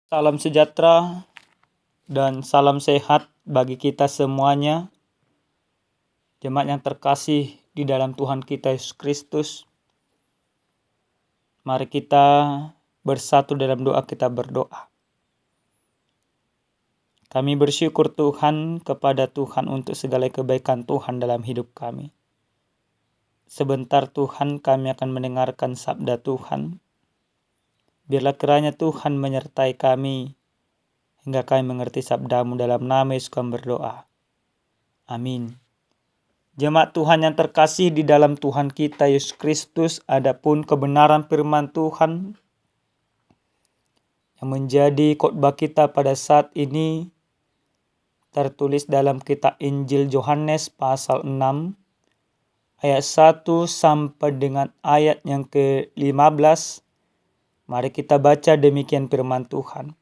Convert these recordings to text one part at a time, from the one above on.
Salam sejahtera dan salam sehat bagi kita semuanya. Jemaat yang terkasih di dalam Tuhan kita Yesus Kristus. Mari kita bersatu dalam doa, kita berdoa. Kami bersyukur Tuhan kepada Tuhan untuk segala kebaikan Tuhan dalam hidup kami. Sebentar Tuhan kami akan mendengarkan sabda Tuhan. Biarlah kiranya Tuhan menyertai kami hingga kami mengerti sabda-Mu. Dalam nama Yesus kami berdoa. Amin. Jemaat Tuhan yang terkasih di dalam Tuhan kita Yesus Kristus, adapun kebenaran firman Tuhan yang menjadi khotbah kita pada saat ini tertulis dalam kitab Injil Yohanes pasal 6 ayat 1 sampai dengan ayat yang ke-15. Mari kita baca demikian firman Tuhan.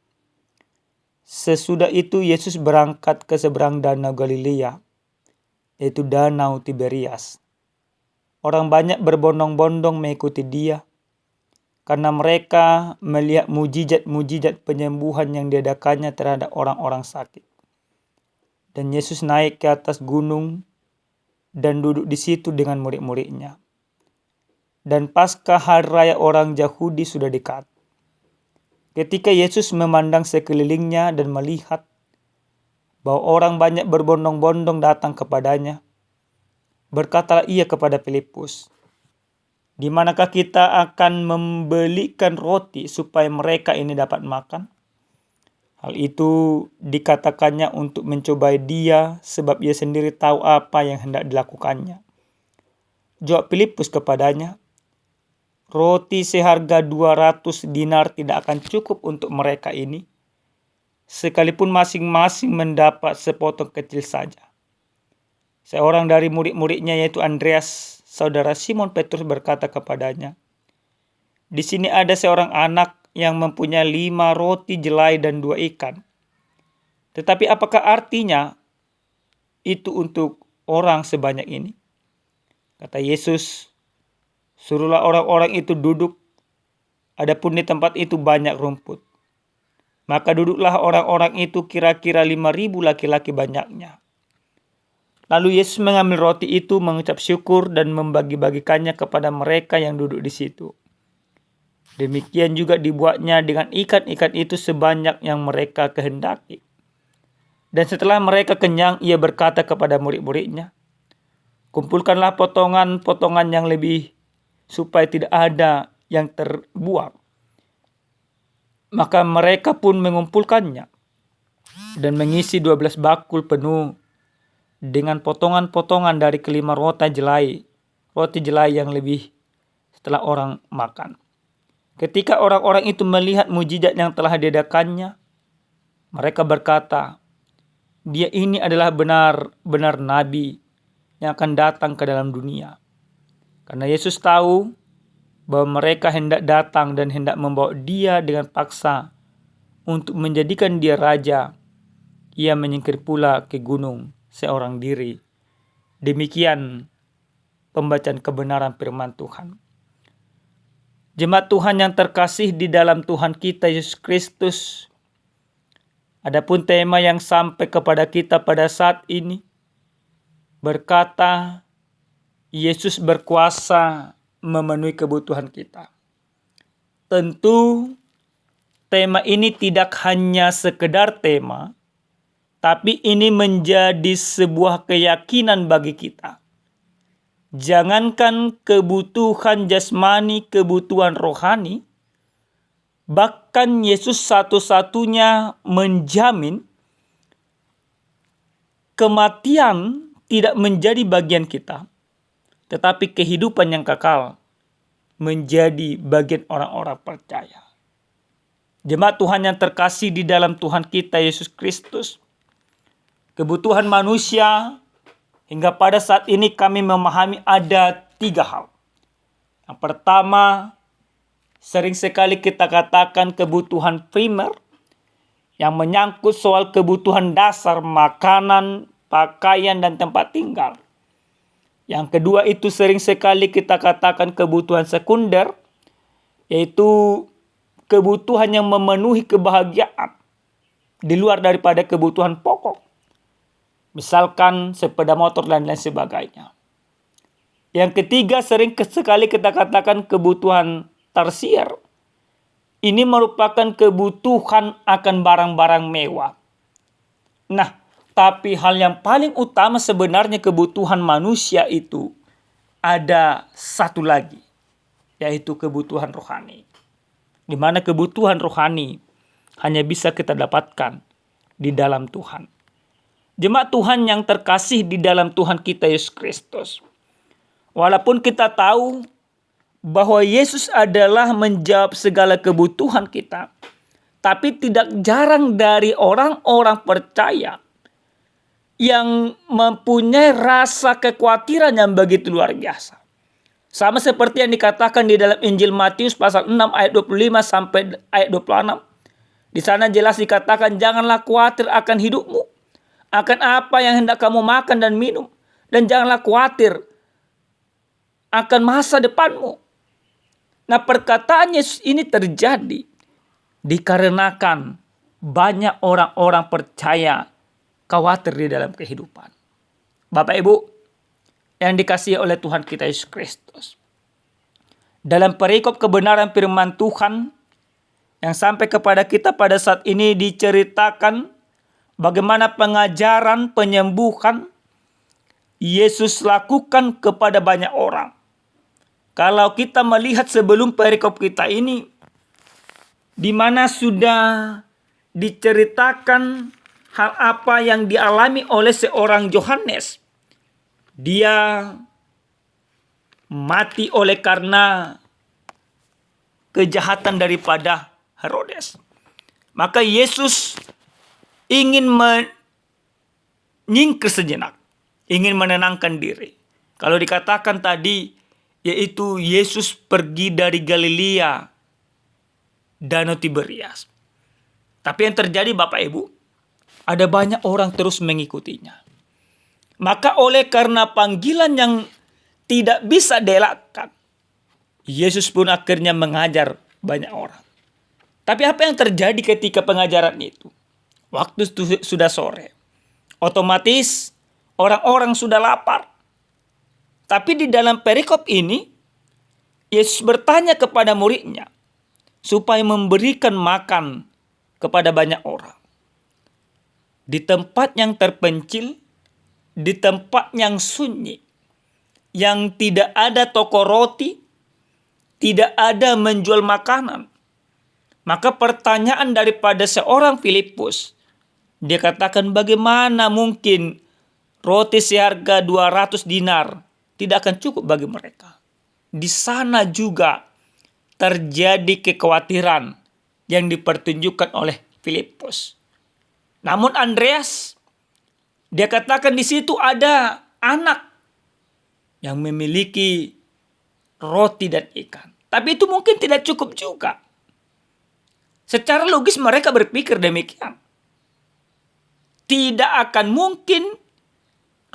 Sesudah itu Yesus berangkat ke seberang danau Galilea, yaitu danau Tiberias. Orang banyak berbondong-bondong mengikuti dia, karena mereka melihat mujizat-mujizat penyembuhan yang diadakannya terhadap orang-orang sakit. Dan Yesus naik ke atas gunung dan duduk di situ dengan murid-muridnya. Dan Paskah hari raya orang Yahudi sudah dekat. Ketika Yesus memandang sekelilingnya dan melihat bahwa orang banyak berbondong-bondong datang kepadanya, berkatalah ia kepada Filipus, "Di manakah kita akan membelikan roti supaya mereka ini dapat makan?" Hal itu dikatakannya untuk mencobai dia, sebab ia sendiri tahu apa yang hendak dilakukannya. Jawab Filipus kepadanya, "Roti seharga 200 dinar tidak akan cukup untuk mereka ini, sekalipun masing-masing mendapat sepotong kecil saja." Seorang dari murid-muridnya yaitu Andreas, saudara Simon Petrus, berkata kepadanya, "Di sini ada seorang anak yang mempunyai 5 roti jelai dan 2 ikan. Tetapi apakah artinya itu untuk orang sebanyak ini?" Kata Yesus, "Suruhlah orang-orang itu duduk, adapun di tempat itu banyak rumput." Maka duduklah orang-orang itu, kira-kira 5.000 laki-laki banyaknya. Lalu Yesus mengambil roti itu, mengucap syukur dan membagi-bagikannya kepada mereka yang duduk di situ. Demikian juga dibuatnya dengan ikan-ikan itu sebanyak yang mereka kehendaki. Dan setelah mereka kenyang, ia berkata kepada murid-muridnya, "Kumpulkanlah potongan-potongan yang lebih, supaya tidak ada yang terbuang." Maka mereka pun mengumpulkannya dan mengisi 12 bakul penuh dengan potongan-potongan dari kelima roti jelai yang lebih setelah orang makan. Ketika orang-orang itu melihat mujizat yang telah diadakannya, mereka berkata, "Dia ini adalah benar-benar nabi yang akan datang ke dalam dunia." Karena Yesus tahu bahwa mereka hendak datang dan hendak membawa dia dengan paksa untuk menjadikan dia raja, ia menyingkir pula ke gunung seorang diri. Demikian pembacaan kebenaran firman Tuhan. Jemaat Tuhan yang terkasih di dalam Tuhan kita Yesus Kristus, adapun tema yang sampai kepada kita pada saat ini berkata, Yesus berkuasa memenuhi kebutuhan kita. Tentu tema ini tidak hanya sekedar tema, tapi ini menjadi sebuah keyakinan bagi kita. Jangankan kebutuhan jasmani, kebutuhan rohani, bahkan Yesus satu-satunya menjamin kematian tidak menjadi bagian kita, tetapi kehidupan yang kekal menjadi bagian orang-orang percaya. Jemaat Tuhan yang terkasih di dalam Tuhan kita Yesus Kristus, kebutuhan manusia hingga pada saat ini kami memahami ada 3 hal. Yang pertama, sering sekali kita katakan kebutuhan primer yang menyangkut soal kebutuhan dasar makanan, pakaian, dan tempat tinggal. Yang kedua itu sering sekali kita katakan kebutuhan sekunder, yaitu kebutuhan yang memenuhi kebahagiaan di luar daripada kebutuhan pokok. Misalkan sepeda motor dan lain sebagainya. Yang ketiga, sering sekali kita katakan kebutuhan tersier. Ini merupakan kebutuhan akan barang-barang mewah. Nah, tapi hal yang paling utama sebenarnya kebutuhan manusia itu ada satu lagi, yaitu kebutuhan rohani. Di mana kebutuhan rohani hanya bisa kita dapatkan di dalam Tuhan. Jemaat Tuhan yang terkasih di dalam Tuhan kita Yesus Kristus. Walaupun kita tahu bahwa Yesus adalah menjawab segala kebutuhan kita, tapi tidak jarang dari orang-orang percaya yang mempunyai rasa kekhawatiran yang begitu luar biasa. Sama seperti yang dikatakan di dalam Injil Matius pasal 6 ayat 25 sampai ayat 26. Di sana jelas dikatakan, janganlah khawatir akan hidupmu, akan apa yang hendak kamu makan dan minum, dan janganlah khawatir akan masa depanmu. Nah, perkataan Yesus ini terjadi dikarenakan banyak orang-orang percaya khawatir di dalam kehidupan. Bapak Ibu yang dikasihi oleh Tuhan kita Yesus Kristus. Dalam perikop kebenaran firman Tuhan yang sampai kepada kita pada saat ini diceritakan bagaimana pengajaran penyembuhan Yesus lakukan kepada banyak orang. Kalau kita melihat sebelum perikop kita ini, di mana sudah diceritakan hal apa yang dialami oleh seorang Yohanes. Dia mati oleh karena kejahatan daripada Herodes. Maka Yesus ingin menyingkir sejenak, ingin menenangkan diri. Kalau dikatakan tadi, yaitu Yesus pergi dari Galilea, Danau Tiberias. Tapi yang terjadi Bapak Ibu, ada banyak orang terus mengikutinya. Maka oleh karena panggilan yang tidak bisa dielakkan, Yesus pun akhirnya mengajar banyak orang. Tapi apa yang terjadi ketika pengajaran itu? Waktu sudah sore. Otomatis orang-orang sudah lapar. Tapi di dalam perikop ini, Yesus bertanya kepada muridnya supaya memberikan makan kepada banyak orang. Di tempat yang terpencil, di tempat yang sunyi, yang tidak ada toko roti, tidak ada menjual makanan. Maka pertanyaan daripada seorang Filipus, dia katakan bagaimana mungkin roti seharga 200 dinar tidak akan cukup bagi mereka. Di sana juga terjadi kekhawatiran yang dipertunjukkan oleh Filipus. Namun Andreas, dia katakan di situ ada anak yang memiliki roti dan ikan. Tapi itu mungkin tidak cukup juga. Secara logis mereka berpikir demikian. Tidak akan mungkin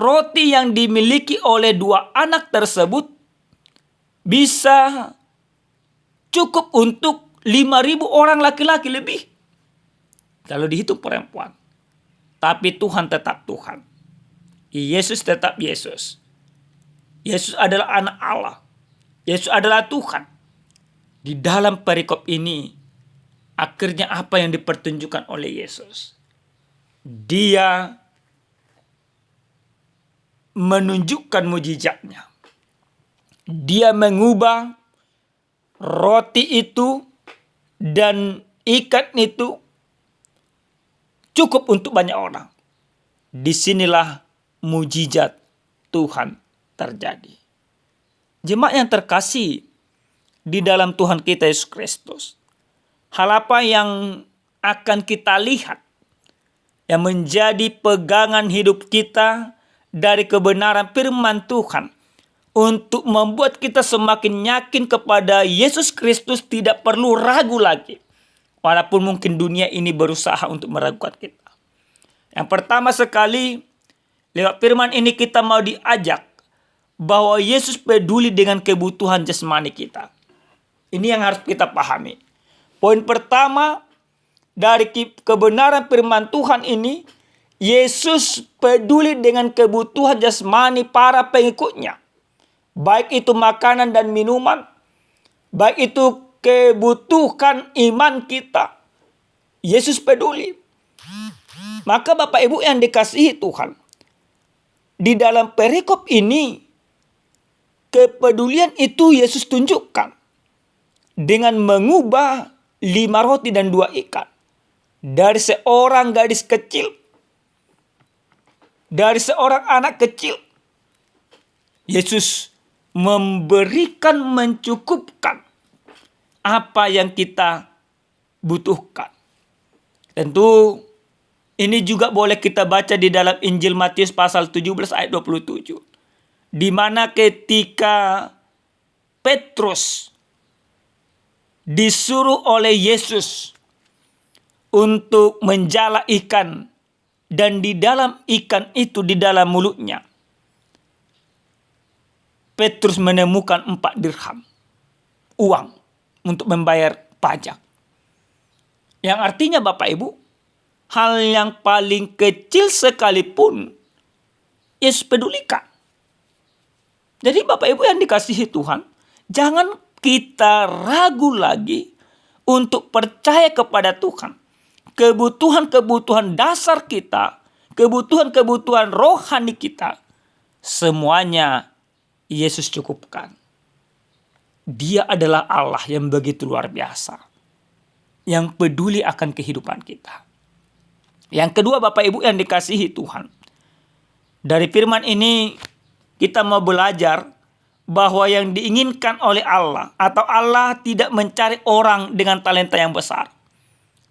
roti yang dimiliki oleh dua anak tersebut bisa cukup untuk 5.000 orang laki-laki lebih. Kalau dihitung perempuan. Tapi Tuhan tetap Tuhan. Yesus tetap Yesus. Yesus adalah anak Allah. Yesus adalah Tuhan. Di dalam perikop ini, akhirnya apa yang dipertunjukkan oleh Yesus? Dia menunjukkan mujizatnya. Dia mengubah roti itu dan ikan itu cukup untuk banyak orang. Disinilah mujizat Tuhan terjadi. Jemaat yang terkasih di dalam Tuhan kita Yesus Kristus. Hal apa yang akan kita lihat yang menjadi pegangan hidup kita dari kebenaran firman Tuhan untuk membuat kita semakin yakin kepada Yesus Kristus, tidak perlu ragu lagi. Walaupun mungkin dunia ini berusaha untuk meragukan kita. Yang pertama sekali, lewat firman ini kita mau diajak bahwa Yesus peduli dengan kebutuhan jasmani kita. Ini yang harus kita pahami. Poin pertama dari kebenaran firman Tuhan ini, Yesus peduli dengan kebutuhan jasmani para pengikutnya. Baik itu makanan dan minuman, baik itu kebutuhan iman kita. Yesus peduli. Maka Bapak Ibu yang dikasihi Tuhan, di dalam perikop ini, kepedulian itu Yesus tunjukkan dengan mengubah 5 roti dan 2 ikan dari seorang gadis kecil, dari seorang anak kecil. Yesus memberikan, mencukupkan apa yang kita butuhkan. Tentu ini juga boleh kita baca di dalam Injil Matius pasal 17 ayat 27. Di mana ketika Petrus disuruh oleh Yesus untuk menjala ikan, dan di dalam ikan itu, di dalam mulutnya, Petrus menemukan 4 dirham uang untuk membayar pajak. Yang artinya Bapak Ibu, hal yang paling kecil sekalipun Yesus pedulikan. Jadi Bapak Ibu yang dikasihi Tuhan, jangan kita ragu lagi untuk percaya kepada Tuhan. Kebutuhan-kebutuhan dasar kita, kebutuhan-kebutuhan rohani kita, semuanya Yesus cukupkan. Dia adalah Allah yang begitu luar biasa, yang peduli akan kehidupan kita. Yang kedua Bapak Ibu yang dikasihi Tuhan, dari firman ini kita mau belajar bahwa yang diinginkan oleh Allah, atau Allah tidak mencari orang dengan talenta yang besar,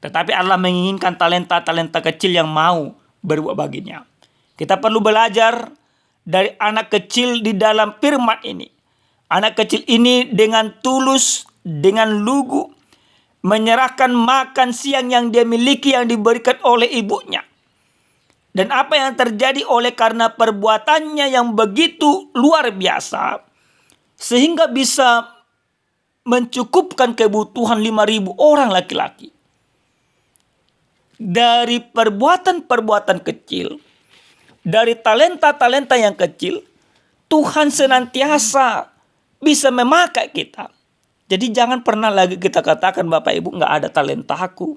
tetapi Allah menginginkan talenta-talenta kecil yang mau berbuat baginya. Kita perlu belajar dari anak kecil di dalam firman ini. Anak kecil ini dengan tulus, dengan lugu, menyerahkan makan siang yang dia miliki, yang diberikan oleh ibunya. Dan apa yang terjadi oleh karena perbuatannya yang begitu luar biasa, sehingga bisa mencukupkan kebutuhan 5.000 orang laki-laki. Dari perbuatan-perbuatan kecil, dari talenta-talenta yang kecil, Tuhan senantiasa bisa memakai kita. Jadi jangan pernah lagi kita katakan, Bapak Ibu, nggak ada talentaku,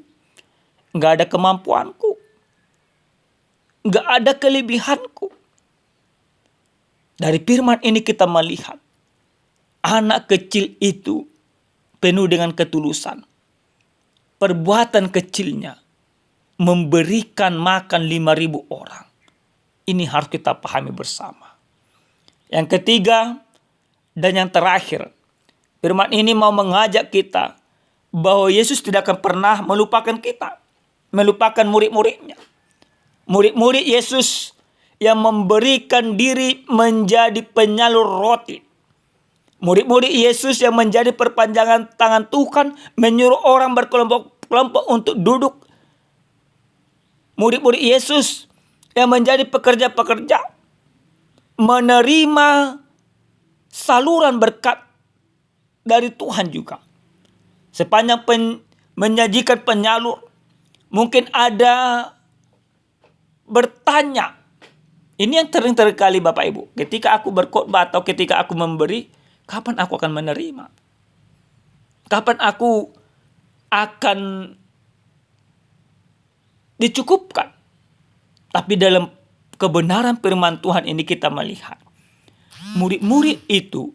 nggak ada kemampuanku, nggak ada kelebihanku. Dari firman ini kita melihat anak kecil itu penuh dengan ketulusan. Perbuatan kecilnya memberikan makan 5.000 orang. Ini harus kita pahami bersama. Yang ketiga dan yang terakhir, firman ini mau mengajak kita bahwa Yesus tidak akan pernah melupakan kita, melupakan murid-muridnya. Murid-murid Yesus yang memberikan diri menjadi penyalur roti. Murid-murid Yesus yang menjadi perpanjangan tangan Tuhan, menyuruh orang berkelompok-kelompok untuk duduk. Murid-murid Yesus yang menjadi pekerja-pekerja, menerima saluran berkat dari Tuhan juga. Sepanjang menyajikan penyalur, mungkin ada bertanya. Ini yang sering terkali Bapak Ibu, ketika aku berkhotbah atau ketika aku memberi, kapan aku akan menerima? Kapan aku akan dicukupkan? Tapi dalam kebenaran firman Tuhan ini kita melihat murid-murid itu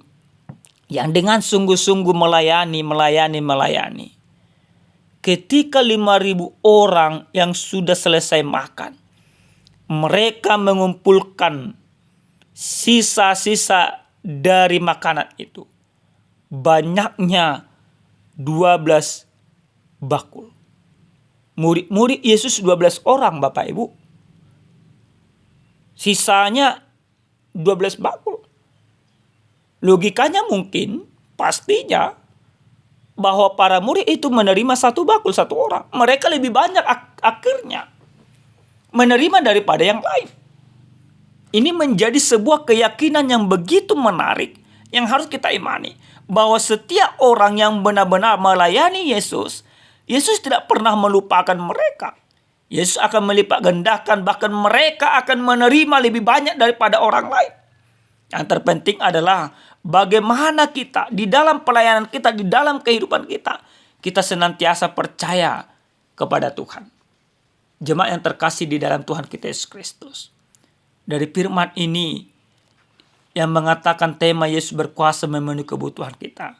yang dengan sungguh-sungguh melayani. Ketika 5.000 orang yang sudah selesai makan, mereka mengumpulkan sisa-sisa dari makanan itu. Banyaknya 12 bakul. Murid-murid Yesus 12 orang Bapak Ibu. Sisanya 12 bakul. Logikanya mungkin, pastinya, bahwa para murid itu menerima 1 bakul 1 orang. Mereka lebih banyak akhirnya menerima daripada yang lain. Ini menjadi sebuah keyakinan yang begitu menarik yang harus kita imani. Bahwa setiap orang yang benar-benar melayani Yesus, Yesus tidak pernah melupakan mereka. Yesus akan melipat gandakan, bahkan mereka akan menerima lebih banyak daripada orang lain. Yang terpenting adalah bagaimana kita di dalam pelayanan kita, di dalam kehidupan kita, kita senantiasa percaya kepada Tuhan. Jemaat yang terkasih di dalam Tuhan kita Yesus Kristus. Dari firman ini yang mengatakan tema Yesus berkuasa memenuhi kebutuhan kita.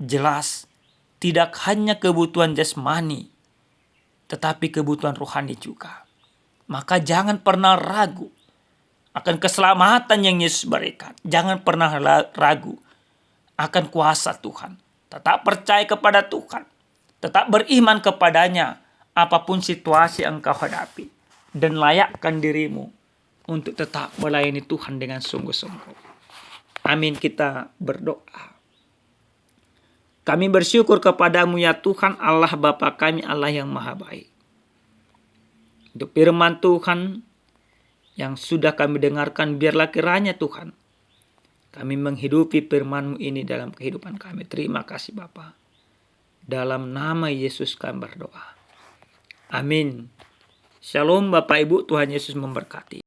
Jelas, tidak hanya kebutuhan jasmani, tetapi kebutuhan rohani juga. Maka jangan pernah ragu akan keselamatan yang Yesus berikan. Jangan pernah ragu akan kuasa Tuhan. Tetap percaya kepada Tuhan. Tetap beriman kepadanya apapun situasi yang engkau hadapi. Dan layakkan dirimu untuk tetap melayani Tuhan dengan sungguh-sungguh. Amin, kita berdoa. Kami bersyukur kepadamu ya Tuhan Allah Bapa kami, Allah yang maha baik. Untuk firman Tuhan yang sudah kami dengarkan, biarlah kiranya Tuhan kami menghidupi firman-Mu ini dalam kehidupan kami. Terima kasih Bapa. Dalam nama Yesus kami berdoa. Amin. Shalom Bapak Ibu, Tuhan Yesus memberkati.